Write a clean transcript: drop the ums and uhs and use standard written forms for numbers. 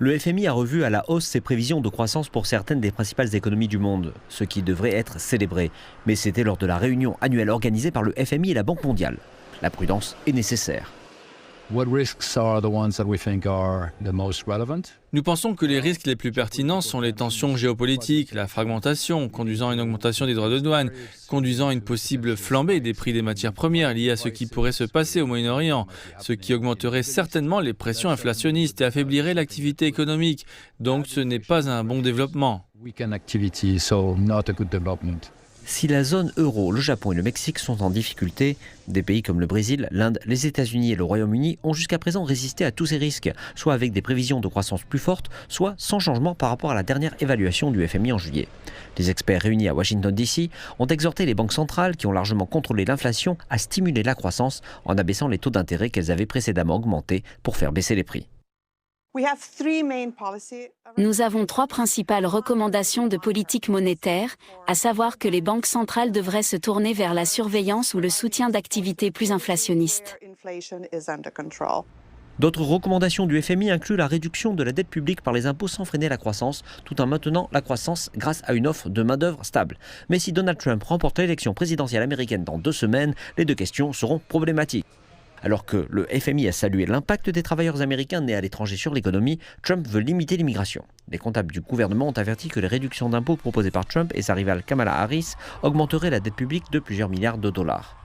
Le FMI a revu à la hausse ses prévisions de croissance pour certaines des principales économies du monde, ce qui devrait être célébré. Mais c'était lors de la réunion annuelle organisée par le FMI et la Banque mondiale. La prudence est nécessaire. Nous pensons que les risques les plus pertinents sont les tensions géopolitiques, la fragmentation, conduisant à une augmentation des droits de douane, conduisant à une possible flambée des prix des matières premières liées à ce qui pourrait se passer au Moyen-Orient, ce qui augmenterait certainement les pressions inflationnistes et affaiblirait l'activité économique. Donc ce n'est pas un bon développement. Si la zone euro, le Japon et le Mexique sont en difficulté, des pays comme le Brésil, l'Inde, les États-Unis et le Royaume-Uni ont jusqu'à présent résisté à tous ces risques, soit avec des prévisions de croissance plus fortes, soit sans changement par rapport à la dernière évaluation du FMI en juillet. Les experts réunis à Washington DC ont exhorté les banques centrales qui ont largement contrôlé l'inflation à stimuler la croissance en abaissant les taux d'intérêt qu'elles avaient précédemment augmentés pour faire baisser les prix. Nous avons 3 principales recommandations de politique monétaire, à savoir que les banques centrales devraient se tourner vers la surveillance ou le soutien d'activités plus inflationnistes. D'autres recommandations du FMI incluent la réduction de la dette publique par les impôts sans freiner la croissance, tout en maintenant la croissance grâce à une offre de main-d'œuvre stable. Mais si Donald Trump remporte l'élection présidentielle américaine dans 2 semaines, les 2 questions seront problématiques. Alors que le FMI a salué l'impact des travailleurs américains nés à l'étranger sur l'économie, Trump veut limiter l'immigration. Les comptables du gouvernement ont averti que les réductions d'impôts proposées par Trump et sa rivale Kamala Harris augmenteraient la dette publique de plusieurs milliards de dollars.